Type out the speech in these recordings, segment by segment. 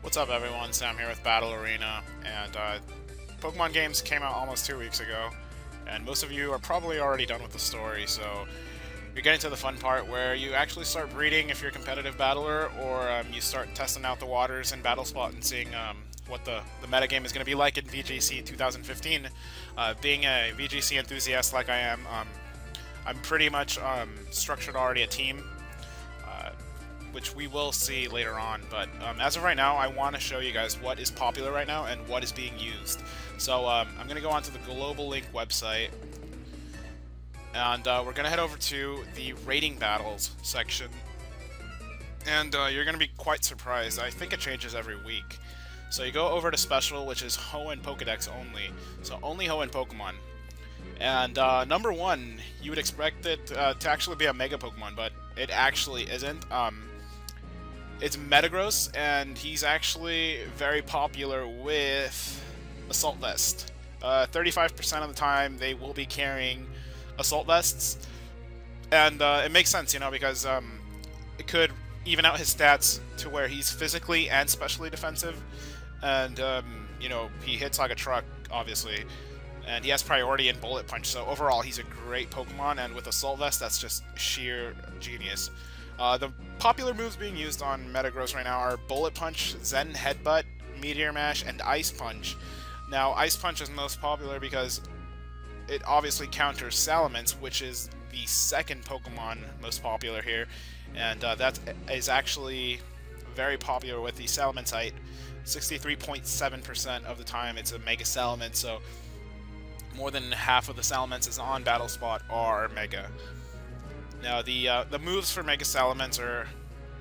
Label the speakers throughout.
Speaker 1: What's up everyone, Sam here with Battle Arena, and Pokemon games came out almost 2 weeks ago, and most of you are probably already done with the story, so you're getting to the fun part where you actually start breeding if you're a competitive battler, or you start testing out the waters in BattleSpot and seeing what the metagame is going to be like in VGC 2015. Being a VGC enthusiast like I am, I'm pretty much structured already a team, which we will see later on, but as of right now, I want to show you guys what is popular right now and what is being used. So I'm going to go onto the Global Link website, and we're going to head over to the rating battles section, and you're going to be quite surprised. I think it changes every week. So you go over to Special, which is Hoenn Pokedex only, so only Hoenn Pokemon. And number one, you would expect it to actually be a Mega Pokemon, but it actually isn't. It's Metagross, and he's actually very popular with Assault Vest. 35% of the time, they will be carrying Assault Vests, and it makes sense, you know, because it could even out his stats to where he's physically and specially defensive, and, you know, he hits like a truck, obviously, and he has priority in Bullet Punch, so overall, he's a great Pokemon, and with Assault Vest, that's just sheer genius. The popular moves being used on Metagross right now are Bullet Punch, Zen Headbutt, Meteor Mash, and Ice Punch. Now, Ice Punch is most popular because it obviously counters Salamence, which is the second Pokemon most popular here, and that is actually very popular with the Salamencite. 63.7% of the time it's a Mega Salamence, so more than half of the Salamences on BattleSpot are Mega. Now, the moves for Mega Salamence are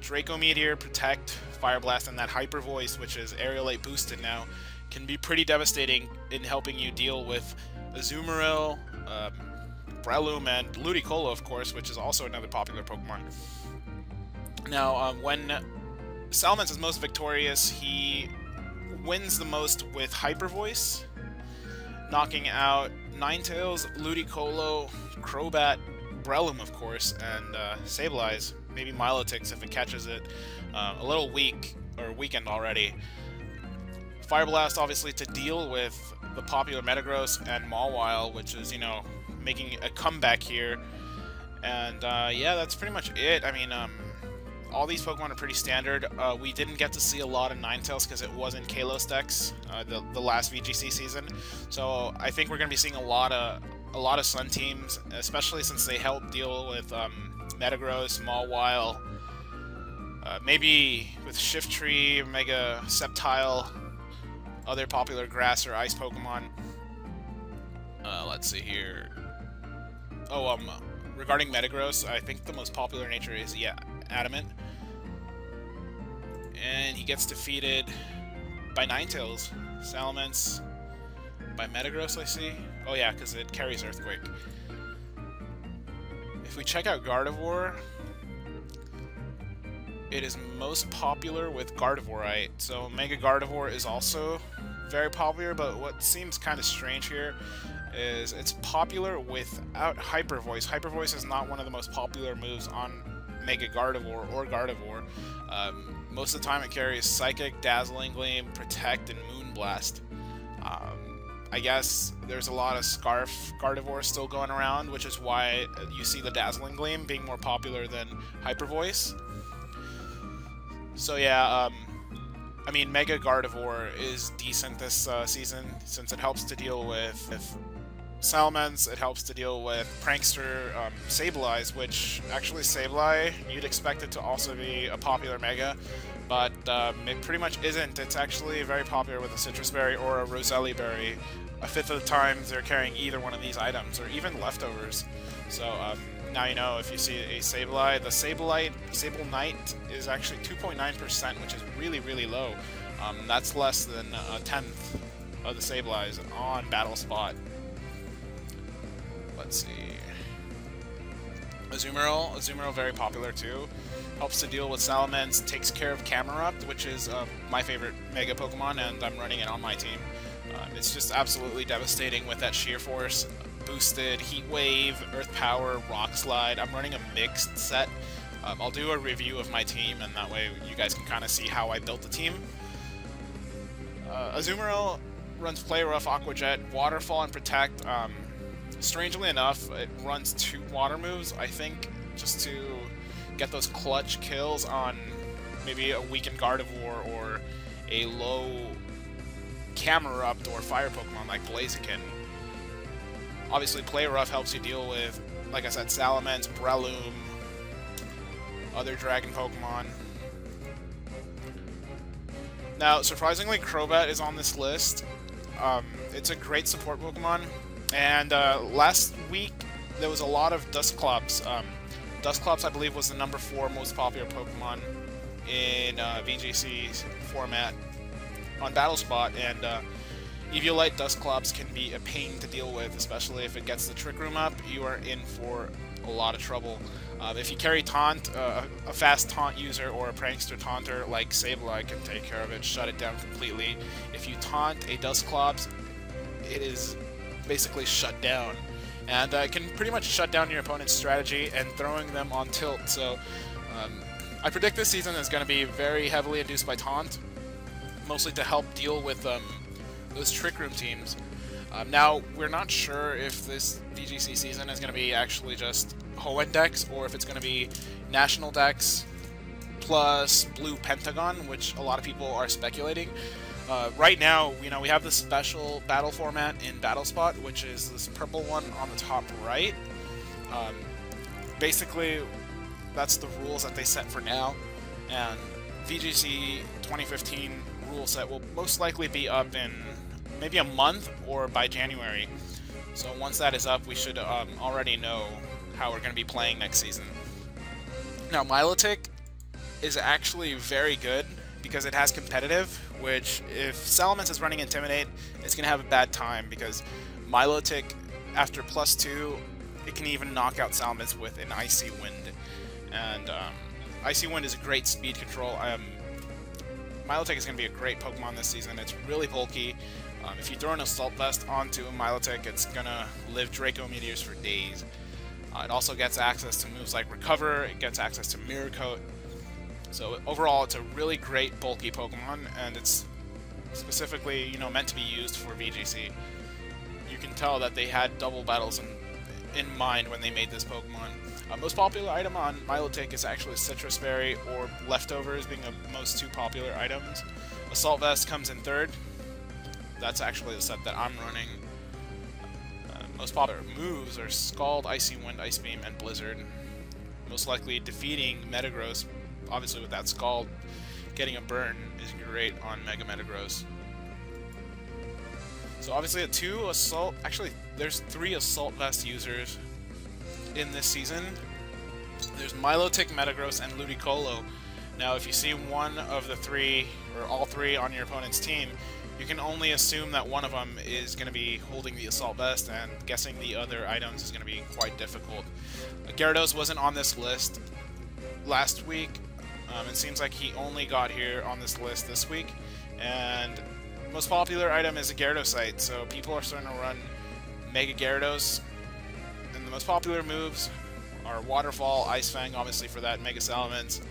Speaker 1: Draco Meteor, Protect, Fire Blast, and that Hyper Voice, which is Aerial 8 boosted now, can be pretty devastating in helping you deal with Azumarill, Breloom, and Ludicolo, of course, which is also another popular Pokemon. Now, when Salamence is most victorious, he wins the most with Hyper Voice, knocking out Ninetales, Ludicolo, Crobat, Breloom, of course, and Sableye, maybe Milotic if it catches it. A little weak, or weakened already. Fire Blast, obviously, to deal with the popular Metagross and Mawile, which is, you know, making a comeback here. And, yeah, that's pretty much it. I mean, all these Pokemon are pretty standard. We didn't get to see a lot of Ninetales because it wasn't Kalos Dex, the last VGC season. So I think we're going to be seeing a lot of Sun teams, especially since they help deal with Metagross, Mawile, maybe with Shiftry, Mega Sceptile, other popular grass or ice Pokemon. Let's see here. Oh, regarding Metagross, I think the most popular nature is, yeah, Adamant. And he gets defeated by Ninetales, Salamence, by Metagross, I see. Oh yeah, because it carries Earthquake. If we check out Gardevoir, it is most popular with Gardevoirite. So Mega Gardevoir is also very popular, but what seems kind of strange here is it's popular without Hyper Voice. Hyper Voice is not one of the most popular moves on Mega Gardevoir or Gardevoir. Most of the time it carries Psychic, Dazzling Gleam, Protect, and Moonblast. I guess there's a lot of Scarf Gardevoir still going around, which is why you see the Dazzling Gleam being more popular than Hyper Voice. So yeah, I mean, Mega Gardevoir is decent this season, since it helps to deal with Salamence, it helps to deal with Prankster, Sableye, which actually Sableye, you'd expect it to also be a popular Mega, but it pretty much isn't. It's actually very popular with a Citrus Berry or a Roselli Berry. A fifth of the time they're carrying either one of these items, or even leftovers. So now you know if you see a Sableye. The Sable Knight is actually 2.9%, which is really, really low. That's less than a tenth of the Sableyes on BattleSpot. Let's see. Azumarill very popular too. Helps to deal with Salamence, takes care of Camerupt, which is my favorite Mega Pokemon, and I'm running it on my team. It's just absolutely devastating with that Sheer Force, boosted, Heat Wave, Earth Power, Rock Slide. I'm running a mixed set. I'll do a review of my team, and that way you guys can kind of see how I built the team. Azumarill runs Play Rough, Aqua Jet, Waterfall, and Protect. Strangely enough, it runs 2 water moves, I think, just to get those clutch kills on maybe a weakened Gardevoir or a low Camerupt or Fire Pokemon like Blaziken. Obviously, Play Rough helps you deal with, like I said, Salamence, Breloom, other Dragon Pokemon. Now, surprisingly, Crobat is on this list. It's a great support Pokemon, and last week there was a lot of Dusclops. Dusclops, I believe, was the number 4 most popular Pokemon in VGC format on BattleSpot, and Eviolite Dusclops can be a pain to deal with, especially if it gets the Trick Room up. You are in for a lot of trouble. If you carry Taunt, a fast Taunt user or a Prankster Taunter like Sableye can take care of it, shut it down completely. If you taunt a Dusclops, it is basically shut down. And it can pretty much shut down your opponent's strategy and throwing them on tilt. So I predict this season is going to be very heavily induced by Taunt, mostly to help deal with those Trick Room teams. Now, we're not sure if this VGC season is going to be actually just Hoenn decks, or if it's going to be National decks plus Blue Pentagon, which a lot of people are speculating. Right now, you know, we have the special battle format in BattleSpot, which is this purple one on the top right. Basically, that's the rules that they set for now, and VGC 2015 rule set will most likely be up in maybe a month or by January. So once that is up, we should already know how we're going to be playing next season. Now, Milotic is actually very good because it has competitive, which if Salamence is running Intimidate, it's going to have a bad time because Milotic, after +2, it can even knock out Salamence with an Icy Wind. And Icy Wind is a great speed control. Milotic is going to be a great Pokemon this season. It's really bulky. If you throw an Assault Vest onto a Milotic, it's going to live Draco Meteors for days. It also gets access to moves like Recover, it gets access to Mirror Coat. So overall, it's a really great bulky Pokemon, and it's specifically, you know, meant to be used for VGC. You can tell that they had double battles in mind when they made this Pokemon. Most popular item on Milotic is actually Citrus Berry or Leftovers being the most 2 popular items. Assault Vest comes in 3rd. That's actually the set that I'm running. Most popular moves are Scald, Icy Wind, Ice Beam, and Blizzard. Most likely defeating Metagross, obviously with that Scald, getting a burn is great on Mega Metagross. So obviously there's 3 Assault Vest users in this season. There's Milotic, Metagross, and Ludicolo. Now if you see one of the 3, or all 3 on your opponent's team, you can only assume that one of them is going to be holding the Assault Vest, and guessing the other items is going to be quite difficult. Gyarados wasn't on this list last week. It seems like he only got here on this list this week, and most popular item is a Gyarados, so people are starting to run Mega Gyarados, and the most popular moves are Waterfall, Ice Fang, obviously for that Mega Salamence.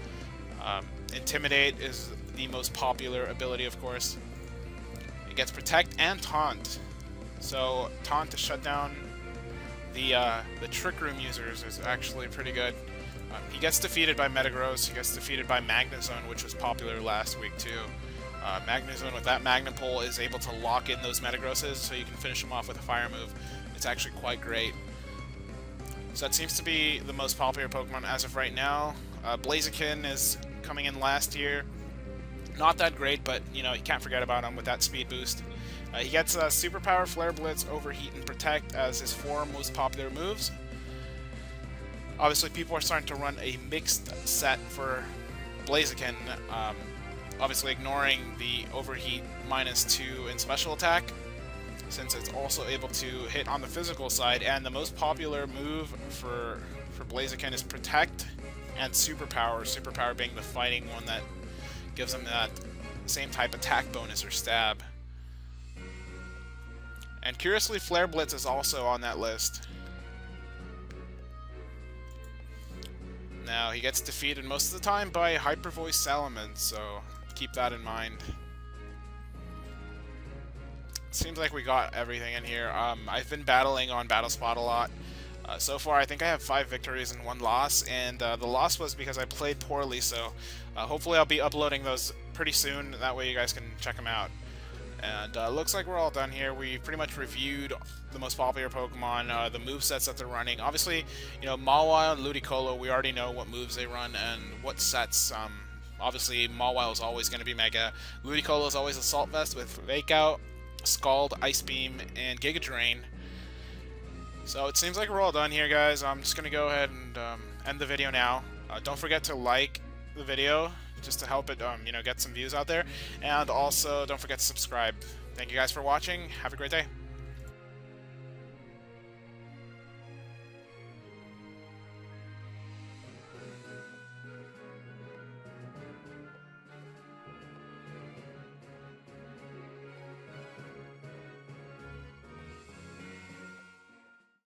Speaker 1: Intimidate is the most popular ability, of course. It gets Protect and Taunt. So Taunt to shut down the Trick Room users is actually pretty good. He gets defeated by Metagross, he gets defeated by Magnezone, which was popular last week too. Magnezone with that Magnapole is able to lock in those Metagrosses, so you can finish them off with a fire move. It's actually quite great. So that seems to be the most popular Pokemon as of right now. Blaziken is coming in last year. Not that great, but you know, you can't forget about him with that speed boost. He gets Superpower, Flare Blitz, Overheat, and Protect as his 4 most popular moves. Obviously, people are starting to run a mixed set for Blaziken, obviously ignoring the Overheat -2 in Special Attack, since it's also able to hit on the physical side, and the most popular move for Blaziken is Protect and Superpower, Superpower being the fighting one that gives him that same type attack bonus or stab. And curiously, Flare Blitz is also on that list. Now, he gets defeated most of the time by Hyper Voice Salamence, so keep that in mind. seems like we got everything in here. I've been battling on Battle Spot a lot. So far, I think I have 5 victories and 1 loss, and the loss was because I played poorly, so hopefully I'll be uploading those pretty soon, that way you guys can check them out. And looks like we're all done here. We pretty much reviewed the most popular Pokemon, the movesets that they're running. Obviously, you know, Mawile and Ludicolo, we already know what moves they run and what sets. Obviously, Mawile is always going to be Mega. Ludicolo is always Assault Vest with Fake Out, Scald, Ice Beam, and Giga Drain. So it seems like we're all done here, guys. I'm just going to go ahead and end the video now. Don't forget to like the video just to help it, you know, get some views out there. And also, don't forget to subscribe. Thank you guys for watching. Have a great day.